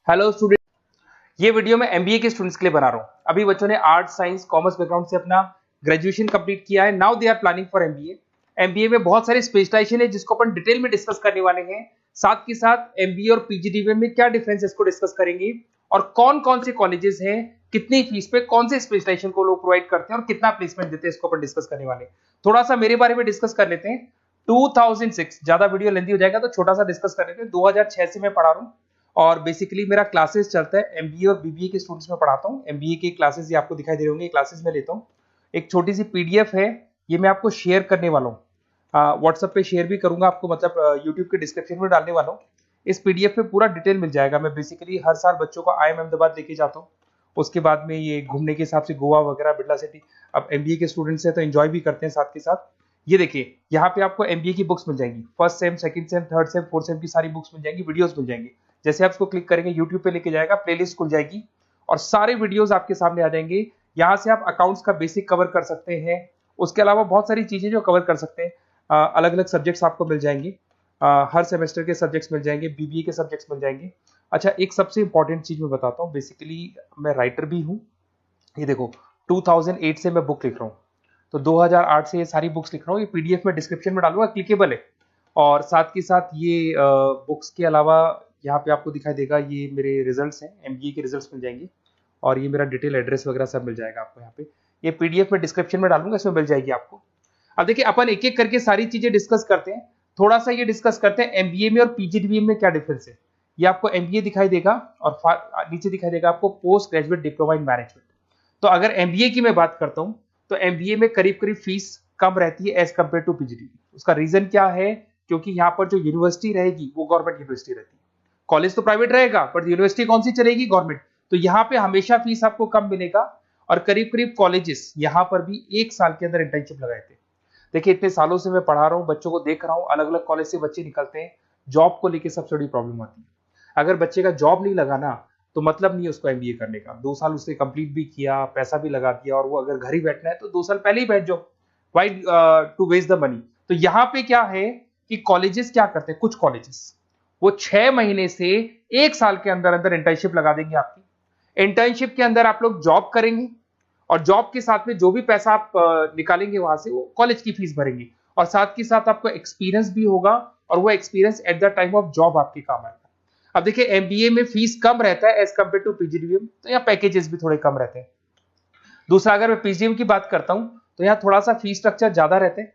Hello student, ये video मैं MBA के स्टूडेंट्स के लिए बना रहा हूँ। अभी बच्चों ने आर्ट साइंस कॉमर्स बैकग्राउंड से अपना ग्रेजुएशन कंप्लीट किया है। Now they are planning for MBA. MBA में बहुत सारे स्पेशलाइजेशन है जिसको अपन डिटेल में डिस्कस करने वाले हैं। साथ के साथ एमबीए और पीजीडीबीएम में क्या डिफरेंस है इसको डिस्कस करेंगे, और कौन कौन से कॉलेजेस हैं, कितनी फीस पे कौन से स्पेशलाइजेशन को लोग प्रोवाइड करते हैं और कितना प्लेसमेंट देते हैं, इसको अपन डिस्कस करने वाले हैं। थोड़ा सा मेरे बारे में डिस्कस कर लेते हैं। 2006, ज्यादा वीडियो लेंथी हो जाएगा तो छोटा सा डिस्कस कर लेते हैं। 2006 से मैं पढ़ा रहा हूँ और बेसिकली मेरा क्लासेस चलता है। एमबीए और बीबीए के स्टूडेंट्स में पढ़ाता हूँ। एमबीए के क्लासेस ये आपको दिखाई दे रहे होंगे, क्लासेस में लेता हूँ। एक छोटी सी पीडीएफ है, ये मैं आपको शेयर करने वाला हूँ। व्हाट्सएप पे शेयर भी करूंगा आपको, मतलब यूट्यूब के डिस्क्रिप्शन में डालने वाला हूँ। इस पीडीएफ पे पूरा डिटेल मिल जाएगा। मैं बेसिकली हर साल बच्चों को IIM अहमदाबाद लेके जाता हूँ। उसके बाद में ये घूमने के हिसाब से गोवा वगैरह, बिरला सिटी। अब एमबीए के स्टूडेंट्स हैं तो एंजॉय भी करते हैं साथ के साथ। ये देखिए, यहाँ पे आपको एमबीए की बुक्स मिल जाएंगी। First sem, second same, third same, fourth same की सारी बुक्स मिल जाएंगी, वीडियोस मिल जाएंगी। जैसे आप इसको क्लिक करेंगे यूट्यूब पे लेके जाएगा, प्लेलिस्ट खुल जाएगी और सारे वीडियोस आपके सामने आ जाएंगे। यहाँ से आप अकाउंट्स का बेसिक कवर कर सकते हैं। उसके अलावा बहुत सारी चीजें जो कवर कर सकते हैं। अलग अलग सब्जेक्ट्स आपको मिल जाएंगे। हर सेमेस्टर के सब्जेक्ट्स मिल जाएंगे, बीबीए के सब्जेक्ट्स मिल जाएंगे। अच्छा, एक सबसे इंपॉर्टेंट चीज मैं बताता हूँ। बेसिकली मैं राइटर भी हूँ। ये देखो, 2008 से मैं बुक लिख रहा हूँ, तो 2008 से ये सारी बुक्स लिख रहा हूँ। ये पीडीएफ में डिस्क्रिप्शन में डालूंगा, क्लिकेबल है। और साथ के साथ ये बुक्स के अलावा यहाँ पे आपको दिखाई देगा, ये मेरे रिजल्ट्स हैं, एमबीए के रिजल्ट्स मिल जाएंगे। और ये मेरा डिटेल एड्रेस वगैरह सब मिल जाएगा आपको यहाँ पे। ये पीडीएफ में डिस्क्रिप्शन में डालूंगा, इसमें मिल जाएगी आपको। अब देखिए, अपन एक एक करके सारी चीजें डिस्कस करते हैं। थोड़ा सा ये डिस्कस करते हैं एमबीए में और पीजीडीबीएम में क्या डिफरेंस है। ये आपको एमबीए दिखाई देगा और नीचे दिखाई देगा आपको post graduate diploma in management. तो अगर एमबीए की मैं बात करता हूं तो एमबीए में करीब करीब फीस कम रहती है एज कंपेयर टू पीजीडीबी। उसका रीजन क्या है? क्योंकि यहाँ पर जो यूनिवर्सिटी रहेगी वो गवर्नमेंट यूनिवर्सिटी रहती है। कॉलेज तो प्राइवेट रहेगा बट यूनिवर्सिटी कौन सी चलेगी? गवर्नमेंट। तो यहाँ पे हमेशा फीस आपको कम मिलेगा। और करीब करीब कॉलेजेस यहाँ पर भी 1 साल के अंदर इंटर्नशिप लगाए थे। देखिए, इतने सालों से मैं पढ़ा रहा हूँ, बच्चों को देख रहा हूँ, अलग अलग कॉलेज से बच्चे निकलते हैं। जॉब को लेकर सबसे बड़ी प्रॉब्लम आती है। अगर बच्चे का जॉब नहीं लगाना तो मतलब नहीं है उसको एमबीए करने का। 2 साल उसने कंप्लीट भी किया, पैसा भी लगा दिया, और वो अगर घर ही बैठना है तो 2 साल पहले ही बैठ जाओ। Why to waste the money? तो यहाँ पे क्या है कि कॉलेजेस क्या करते हैं, कुछ कॉलेजेस वो 6 महीने से 1 साल के अंदर अंदर इंटर्नशिप लगा देंगे आपकी। इंटर्नशिप के अंदर आप लोग जॉब करेंगे और जॉब के साथ में जो भी पैसा आप निकालेंगे वहां से, वो कॉलेज की फीस भरेंगे। और साथ के साथ आपको एक्सपीरियंस भी होगा, और वो experience at the time of job आपके काम आएगा। अब देखिए, एमबीए में फीस कम रहता है एज कंपेयर टू पीजीडीबीएम, तो यहाँ पैकेजेस भी थोड़े कम रहते हैं। दूसरा, अगर मैं पीजीडीबीएम की बात करता हूं तो यहाँ थोड़ा सा फीस स्ट्रक्चर ज्यादा रहते हैं।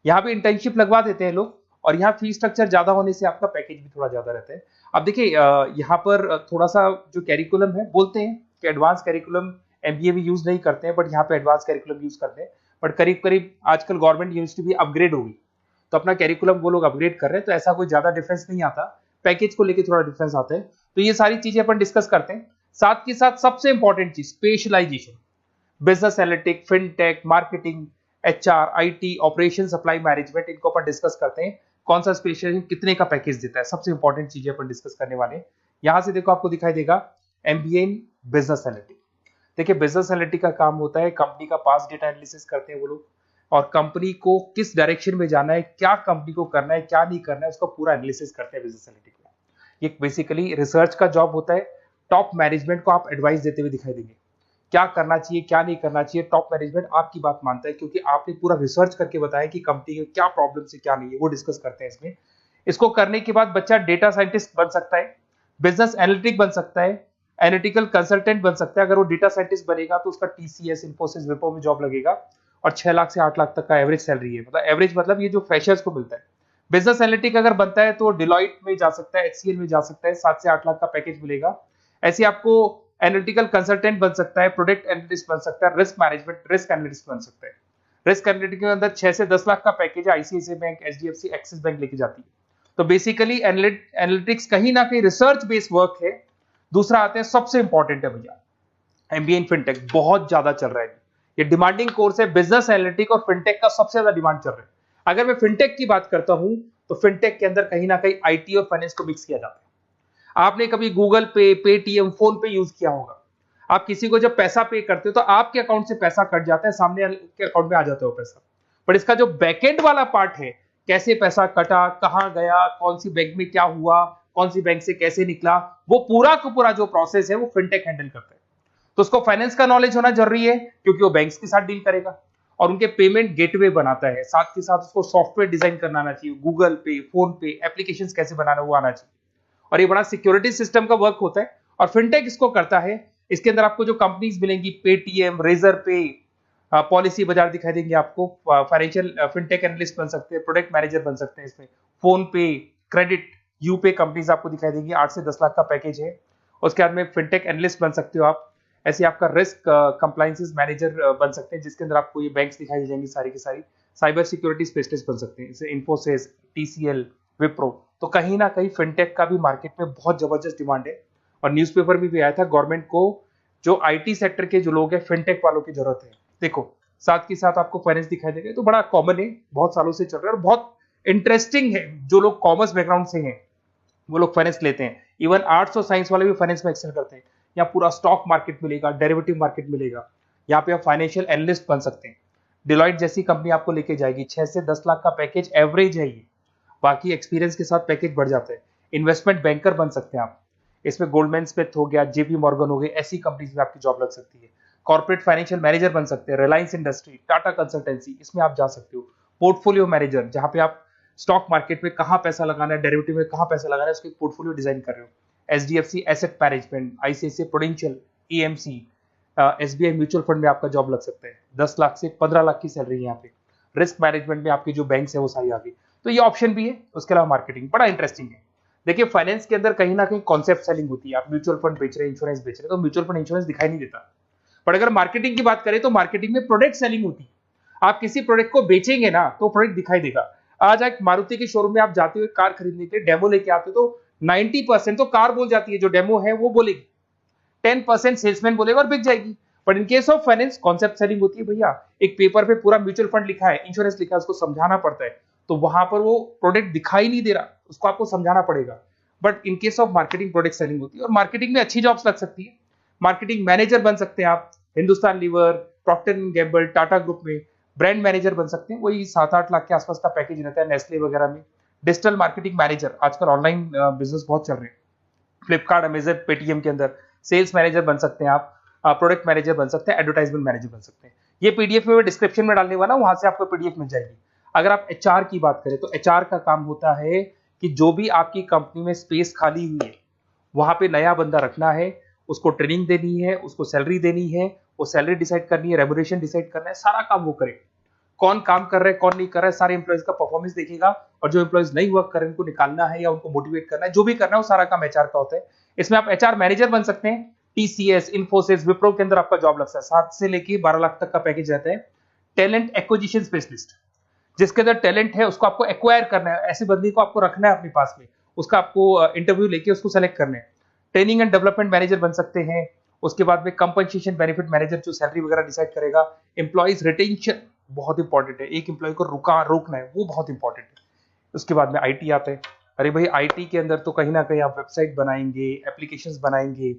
यहाँ भी इंटर्नशिप लगवा देते हैं लोग, और यहाँ फीस स्ट्रक्चर ज्यादा होने से आपका पैकेज भी थोड़ा ज्यादा रहता है। अब देखिए, यहाँ पर थोड़ा सा जो कैरिकुलम है, बोलते हैं कि एडवांस कैरिकुलम एमबीए भी यूज नहीं करते हैं, बट यहाँ पे एडवांस कैरिकुलम यूज करते हैं। बट करीब करीब आजकल गवर्नमेंट यूनिवर्सिटी भी अपग्रेड होगी, तो अपना कैरिकुलम वो लोग अपग्रेड कर रहे हैं, तो ऐसा कोई ज्यादा डिफरेंस नहीं आता। पैकेज को लेके थोड़ा डिफरेंस आता है। तो ये सारी चीजें अपन डिस्कस करते हैं। साथ के साथ सबसे इंपॉर्टेंट चीज, specialisation. Business analytic, fintech, marketing, HR, IT, operation, supply management, इनको अपन डिस्कस करते हैं। कौन सा स्पेशलाइजेशन कितने का पैकेज देता है, सबसे इंपॉर्टेंट चीजें अपन डिस्कस करने वाले हैं। यहां से देखो, आपको दिखाई देगा एमबीए इन बिजनेस एनालिटिक। देखिए, बिजनेस एनालिटिक का काम होता है, कंपनी का पास डेटा एनालिसिस करते हैं वो लोग, और कंपनी को किस डायरेक्शन में जाना है, क्या कंपनी को करना है, क्या नहीं करना है, उसका पूरा एनालिसिस करते हैं बिजनेस एनालिटिक में। ये बेसिकली रिसर्च का जॉब होता है। टॉप मैनेजमेंट को आप एडवाइस देते हुए दिखाई देंगे, क्या करना चाहिए, क्या नहीं करना चाहिए। टॉप मैनेजमेंट आपकी बात मानता है, क्योंकि आपने पूरा रिसर्च करके बताया कि कंपनी के क्या प्रॉब्लम है, क्या नहीं है, वो डिस्कस करते हैं इसमें। इसको करने के बाद बच्चा डेटा साइंटिस्ट बन सकता है, बिजनेस एनालिटिक बन सकता है, एनालिटिकल कंसल्टेंट बन सकता है। अगर वो डेटा साइंटिस्ट बनेगा तो उसका टीसीएस, इन्फोसिस, विप्रो में जॉब लगेगा, और 6 लाख से 8 लाख तक का एवरेज सैलरी है। मतलब एवरेज मतलब ये जो फ्रेशर्स को मिलता है। बिजनेस एनालिटिक अगर बनता है तो डिलॉइट में जा सकता है, एचसीएल में जा सकता है, 7 से 8 लाख का पैकेज मिलेगा। ऐसे आपको एनालिटिकल कंसल्टेंट बन सकता है, प्रोडक्ट एनालिस्ट बन सकता है, रिस्क मैनेजमेंट, रिस्क एनालिस्ट बन सकता है। रिस्क एनालिटिक के अंदर 6 से 10 लाख का पैकेज है, ICICI bank, HDFC, axis bank लेके जाती है। तो बेसिकली एनालिटिक्स कहीं ना कहीं रिसर्च बेस्ड वर्क है। दूसरा आते हैं, सबसे इंपॉर्टेंट है भैया, एमबीए इन फिनटेक बहुत ज्यादा चल रहा है। ये डिमांडिंग कोर्स है। बिजनेस एनालिटिक और फिनटेक का सबसे ज्यादा डिमांड चल रहा है। अगर मैं फिनटेक की बात करता हूं तो फिनटेक के अंदर कहीं ना कहीं आईटी और फाइनेंस को मिक्स किया जाता है। आपने कभी गूगल पे, पेटीएम, फोन पे यूज किया होगा। आप किसी को जब पैसा पे करते हो तो आपके अकाउंट से पैसा कट जाता है, सामने के अकाउंट में आ जाता है वो पैसा। पर इसका जो बैकएंड वाला पार्ट है, कैसे पैसा कटा, कहां गया, कौन सी बैंक में क्या हुआ, कौन सी बैंक से कैसे निकला, वो पूरा का पूरा जो प्रोसेस है वो फिनटेक हैंडल करता है। तो उसको फाइनेंस का नॉलेज होना जरूरी है क्योंकि वो बैंक्स के साथ डील करेगा और उनके पेमेंट गेटवे बनाता है। साथ के साथ उसको सॉफ्टवेयर डिजाइन करना आना चाहिए, गूगल पे, फोन पे, एप्लीकेशंस कैसे बनाना वो आना चाहिए। और ये बड़ा सिक्योरिटी सिस्टम का वर्क होता है और फिनटेक इसको करता है। इसके अंदर आपको जो कंपनीज मिलेंगी, पेटीएम, रेजर पे, पॉलिसी बाजार दिखाई देंगे आपको, फाइनेंशियल फिनटेक एनालिस्ट बन सकते हैं, प्रोडक्ट मैनेजर बन सकते हैं इसमें, फोन पे, क्रेडिट, यूपे कंपनीज आपको दिखाई देंगी। 8 से 10 लाख का पैकेज है। उसके बाद में फिनटेक एनालिस्ट बन सकते हो आप। ऐसे आपका रिस्क कंप्लायंसेस मैनेजर बन सकते हैं जिसके अंदर आपको ये बैंक्स दिखाई दे जाएंगी सारी की सारी। साइबर सिक्योरिटी स्पेशलिस्ट बन सकते हैं जैसे इन्फोसिस, टीसीएल, विप्रो। तो कहीं ना कहीं फिनटेक का भी मार्केट में बहुत जबरदस्त डिमांड है और न्यूज़पेपर में भी आया था गवर्नमेंट को जो आईटी सेक्टर के जो लोग हैं फिनटेक वालों की जरूरत है। देखो साथ के साथ आपको फाइनेंस दिखाई देगा, तो बड़ा कॉमन है, बहुत सालों से चल रहा है और बहुत इंटरेस्टिंग है। जो लोग कॉमर्स बैकग्राउंड से हैं वो लोग फाइनेंस लेते हैं। इवन आर्ट्स और साइंस वाले भी फाइनेंस में एक्सेल करते हैं। यहाँ पूरा स्टॉक मार्केट मिलेगा, डेरिवेटिव मार्केट मिलेगा। यहाँ पे आप फाइनेंशियल एनालिस्ट बन सकते हैं। डिलॉइट जैसी कंपनी आपको लेके जाएगी। 6 से 10 लाख का पैकेज एवरेज है ये, बाकी एक्सपीरियंस के साथ पैकेज बढ़ जाता है। इन्वेस्टमेंट बैंकर बन सकते हैं आप। इसमें गोल्डमैन स्मिथ हो गया, जेपी मॉर्गन हो गए, ऐसी कंपनीज में आपकी जॉब लग सकती है। कॉर्पोरेट फाइनेंशियल मैनेजर बन सकते हैं, रिलायंस इंडस्ट्री, टाटा कंसल्टेंसी, इसमें आप जा सकते हो। पोर्टफोलियो मैनेजर, जहां पे आप स्टॉक मार्केट में कहां पैसा लगाना है, डेरिवेटिव में कहां पैसा लगाना है, उसको एक पोर्टफोलियो डिजाइन कर रहे हो। HDFC asset management, ICICI prudential, EMC, SBI mutual fund में आपका जॉब लग सकता है। 10 लाख से 15 लाख की सैलरी है यहाँ पे। रिस्क मैनेजमेंट में आपकी जो बैंक्स है वो सारी आ गई। तो ये ऑप्शन भी है। उसके अलावा मार्केटिंग बड़ा इंटरेस्टिंग है। देखिए फाइनेंस के अंदर कहीं ना कहीं कॉन्सेप्ट सेलिंग होती है। आप म्यूचुअल फंड बेच रहे हैं, इंश्योरेंस बेच रहे हैं, तो म्यूचुअल फंड इंश्योरेंस दिखाई नहीं देता। पर अगर मार्केटिंग की बात करें तो मार्केटिंग में प्रोडक्ट सेलिंग होती है। आप किसी प्रोडक्ट को बेचेंगे ना तो प्रोडक्ट दिखाई देगा। आज एक मारुति के शोरूम में आप जाते हुए कार खरीदने के डेमो लेके आते हो तो 90% तो कार बोल जाती है, जो डेमो है वो बोलेगी, 10% सेल्समैन बोलेगा और बिक जाएगी। But in case of finance concept selling होती है। भैया एक पेपर पे पूरा म्यूचुअल फंड लिखा है, इंश्योरेंस लिखा है, उसको समझाना पड़ता है। तो वहां पर वो प्रोडक्ट दिखाई नहीं दे रहा, उसको आपको समझाना पड़ेगा। But in case of marketing product selling होती है और मार्केटिंग में अच्छी जॉब्स लग सकती है। मार्केटिंग मैनेजर बन सकते हैं आप, Hindustan Lever, Procter and Gamble, Tata group में ब्रांड मैनेजर बन सकते हैं। वही 7-8 लाख के आसपास का पैकेज रहता है, नेस्ले वगैरह में। डिजिटल मार्केटिंग मैनेजर, आजकल ऑनलाइन बिजनेस बहुत चल रहे हैं, फ्लिपकार्ट, अमेजन, पेटीएम के अंदर सेल्स मैनेजर बन सकते हैं आप, प्रोडक्ट मैनेजर बन सकते हैं, एडवर्टाइजमेंट मैनेजर बन सकते हैं। ये पीडीएफ में मैं डिस्क्रिप्शन में डालने वाला हूं, वहां से आपको पीडीएफ मिल जाएगी। अगर आप एचआर की बात करें तो एचआर का काम होता है कि जो भी आपकी कंपनी में स्पेस खाली हुई है वहां पे नया बंदा रखना है, उसको ट्रेनिंग देनी है, उसको सैलरी देनी है, वो सैलरी डिसाइड करनी है, रेम्यूनरेशन डिसाइड करना है, सारा काम वो करे। कौन काम कर रहा है, कौन नहीं कर रहा है, सारे एम्प्लॉइज का परफॉर्मेंस देखेगा और जो एम्प्लॉइज नहीं वर्क कर रहे हैं उनको निकालना है या उनको मोटिवेट करना है, जो भी करना है वो सारा काम एचआर का होता है। इसमें आप एचआर मैनेजर बन सकते हैं। टीसीएस, इन्फोसिस, विप्रो के अंदर आपका जॉब लग सकता है। 7 से लेके 12 लाख तक का पैकेज रहता है। टैलेंट एक्विजिशन स्पेशलिस्ट, जिसके अंदर टैलेंट है उसको आपको एक्वायर करना है, ऐसे बंदी को आपको रखना है अपने पास में, उसका आपको इंटरव्यू लेके उसको सेलेक्ट करना है। ट्रेनिंग एंड डेवलपमेंट मैनेजर बन सकते हैं। उसके बाद में कंपनसेशन बेनिफिट मैनेजर, जो सैलरी वगैरह डिसाइड करेगा। एम्प्लॉइज रिटेंशन बहुत इंपॉर्टेंट है, एक एम्प्लॉय को रोकना है, वो बहुत इंपॉर्टेंट है। उसके बाद में आईटी आता है। अरे भाई आईटी के अंदर तो कहीं ना कहीं आप वेबसाइट बनाएंगे, एप्लीकेशंस बनाएंगे,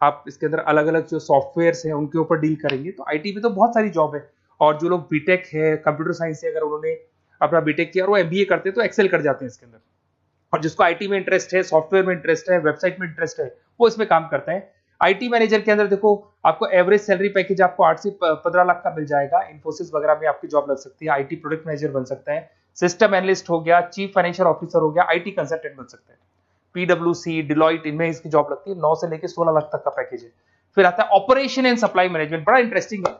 आप इसके अंदर अलग अलग जो सॉफ्टवेयर्स हैं उनके ऊपर डील करेंगे। तो आईटी में तो बहुत सारी जॉब है। और जो लोग बीटेक है, कंप्यूटर साइंस से अगर उन्होंने अपना बीटेक किया और वो एमबीए करते हैं तो एक्सेल कर जाते हैं इसके अंदर। और जिसको आईटी में इंटरेस्ट है, सॉफ्टवेयर में इंटरेस्ट है, वेबसाइट में इंटरेस्ट है, वो इसमें काम करता है। आईटी मैनेजर के अंदर देखो आपको एवरेज सैलरी पैकेज आपको 8 से 15 लाख का मिल जाएगा। इन्फोसिस वगैरह में आपकी जॉब लग सकती है। आईटी प्रोडक्ट मैनेजर बन सकता है, सिस्टम एनालिस्ट हो गया, चीफ फाइनेंशियल ऑफिसर हो गया, आईटी कंसल्टेंट बन सकते हैं। पीडब्ल्यूसी, डिलॉइट, इनमें इसकी जॉब लगती है। 9 से लेकर 16 लाख तक का पैकेज है। फिर आता है ऑपरेशन एंड सप्लाई मैनेजमेंट, बड़ा इंटरेस्टिंग है।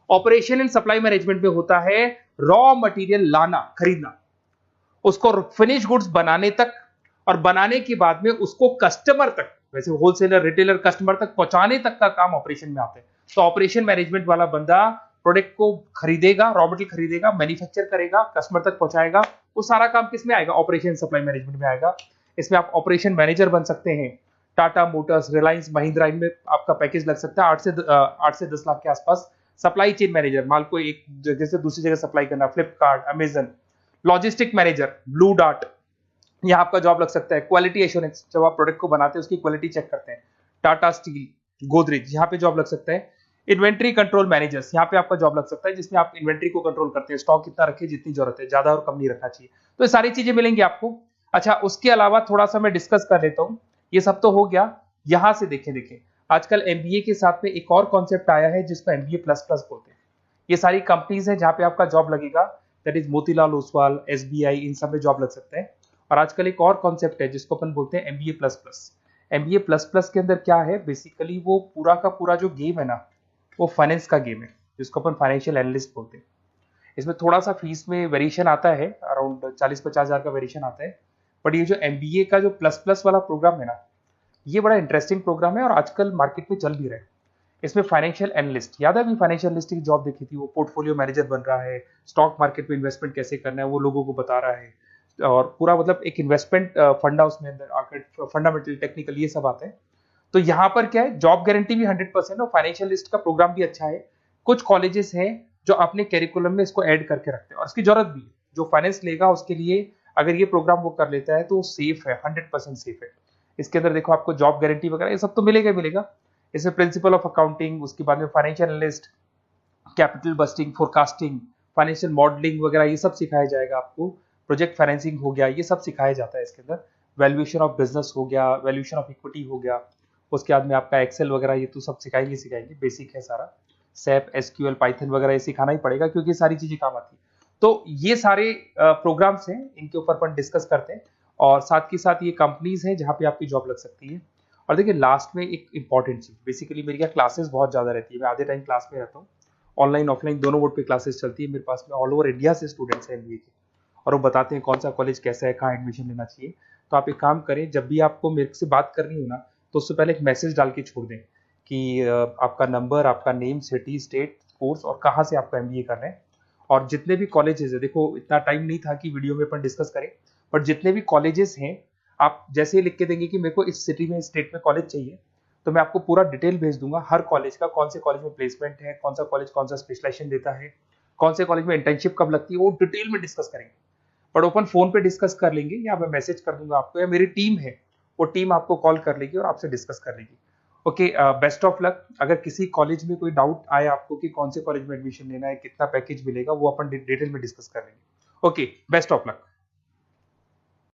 ऑपरेशन एंड सप्लाई मैनेजमेंट में होता है रॉ मटेरियल लाना, खरीदना, उसको फिनिश गुड्स बनाने तक और बनाने के बाद में उसको कस्टमर तक, वैसे होलसेलर, रिटेलर, कस्टमर तक पहुंचाने तक का काम ऑपरेशन में आता है। तो ऑपरेशन मैनेजमेंट वाला बंदा प्रोडक्ट को खरीदेगा, रॉ मटेरियल खरीदेगा, मैन्युफैक्चर करेगा, कस्टमर तक पहुंचाएगा। वो सारा काम किस में आएगा? ऑपरेशन सप्लाई मैनेजमेंट में आएगा। इसमें आप ऑपरेशन मैनेजर बन सकते हैं। टाटा मोटर्स, रिलायंस, महिंद्रा, इनमें आपका पैकेज लग सकता है 8 से 10 लाख के आसपास। सप्लाई चेन मैनेजर, माल को एक जगह से दूसरी जगह सप्लाई करना, Flipkart, Amazon. Logistic manager, blue dart, यहाँ आपका जॉब लग सकता है। क्वालिटी एश्योरेंस, जब आप प्रोडक्ट को बनाते हैं उसकी क्वालिटी चेक करते हैं। टाटा स्टील, गोदरेज, यहाँ पे जॉब लग सकता है। इन्वेंट्री कंट्रोल मैनेजर्स, यहाँ पे आपका जॉब लग सकता है, जिसमें आप इन्वेंट्री को कंट्रोल करते हैं, स्टॉक कितना रखे, जितनी जरूरत है, ज्यादा और कम नहीं रखना चाहिए। तो ये सारी चीजें मिलेंगी आपको। अच्छा, उसके अलावा थोड़ा सा मैं डिस्कस कर लेता हूँ। ये सब तो हो गया। यहाँ से देखें आजकल एमबीए के साथ में एक और कॉन्सेप्ट आया है जिसको एमबीए प्लस प्लस बोलते हैं। ये सारी कंपनीज हैं जहाँ पे आपका जॉब लगेगा, that is Motilal Oswal, SBI, इन सब में जॉब लग सकता है। और आजकल एक और कॉन्सेप्ट है जिसको अपन बोलते हैं MBA plus plus. MBA plus plus के अंदर क्या है, बेसिकली वो पूरा का पूरा जो गेम है ना, वो फाइनेंस का गेम है, जिसको अपन फाइनेंशियल एनालिस्ट बोलते हैं। इसमें थोड़ा सा फीस में वेरिएशन आता है, अराउंड 40-50 हज़ार का वेरिएशन आता है। बट ये जो एमबीए का जो प्लस प्लस वाला प्रोग्राम है ना, ये बड़ा इंटरेस्टिंग प्रोग्राम है और आजकल मार्केट में चल भी रहा है। इसमें फाइनेंशियल एनालिस्ट, याद है अभी फाइनेंशियल एनालिस्ट की जॉब देखी थी, वो पोर्टफोलियो मैनेजर बन रहा है, स्टॉक मार्केट में इन्वेस्टमेंट कैसे करना है वो लोगों को बता रहा है, और पूरा मतलब एक इन्वेस्टमेंट फंडा उसमें अंदर आकर फंडामेंटल टेक्निकल ये सब आता है। तो यहाँ पर क्या है, जॉब गारंटी भी 100% और फाइनेंशियल लिस्ट का प्रोग्राम भी अच्छा है। कुछ कॉलेजेस हैं जो अपने कैरिकुलम में इसको ऐड करके रखते हैं और इसकी जरूरत भी है। जो फाइनेंस लेगा उसके लिए अगर ये प्रोग्राम वो कर लेता है तो वो सेफ है, 100% सेफ है। इसके अंदर देखो आपको जॉब गारंटी वगैरह ये सब तो मिलेगा ही मिलेगा। इसमें प्रिंसिपल ऑफ अकाउंटिंग, उसके बाद में financial analyst, capital budgeting, forecasting, financial modelling वगैरह ये सब सिखाया जाएगा आपको। प्रोजेक्ट फाइनेंसिंग हो गया, ये सब सिखाया जाता है इसके अंदर। वैल्यूएशन ऑफ बिजनेस हो गया, वैल्यूएशन ऑफ इक्विटी हो गया। उसके बाद में आपका एक्सेल वगैरह ये तो सब सिखाएंगे, बेसिक है सारा। सैप, एसक्यूएल, पाइथन वगैरह ये सिखाना ही पड़ेगा क्योंकि सारी चीजें काम आती है। तो ये सारे प्रोग्राम्स हैं, इनके ऊपर अपन डिस्कस करते हैं। और साथ के साथ ये कंपनीज हैं जहाँ पे आपकी जॉब लग सकती है। और देखिए लास्ट में एक इंपॉर्टेंट चीज, बेसिकली मेरी क्या क्लासेस बहुत ज्यादा रहती है, मैं आधे टाइम क्लास में रहता हूँ। ऑनलाइन ऑफलाइन दोनों मोड पे क्लासेस चलती है मेरे पास में। ऑल ओवर इंडिया से स्टूडेंट्स हैं एमबीए के, और वो बताते हैं कौन सा कॉलेज कैसा है, कहाँ एडमिशन लेना चाहिए। तो आप एक काम करें, जब भी आपको मेरे से बात करनी हो ना, तो उससे पहले एक मैसेज डाल के छोड़ दें कि आपका नंबर, आपका नेम, सिटी, स्टेट, कोर्स और कहाँ से आपका एमबीए कर रहे हैं। और जितने भी कॉलेजेस है, देखो इतना टाइम नहीं था कि वीडियो में अपन डिस्कस करें, बट जितने भी कॉलेजेस हैं आप जैसे ही लिख के देंगे कि मेरे को इस सिटी में, स्टेट में कॉलेज चाहिए, तो मैं आपको पूरा डिटेल भेज दूंगा हर कॉलेज का, कौन से कॉलेज में प्लेसमेंट है, कौन सा कॉलेज कौन सा स्पेशलाइजेशन देता है, कौन से कॉलेज में इंटर्नशिप कब लगती है, वो डिटेल में डिस्कस करेंगे। बट ओपन फोन पे डिस्कस कर लेंगे, या मैं मैसेज कर दूंगा आपको, या मेरी टीम है वो टीम आपको कॉल कर लेगी और आपसे डिस्कस कर लेगी। Okay, best of luck. अगर किसी कॉलेज में कोई डाउट आए आपको कि कौन से कॉलेज में एडमिशन लेना है, कितना पैकेज मिलेगा, वो अपन डिटेल में डिस्कस कर लेंगे। Okay, best of luck.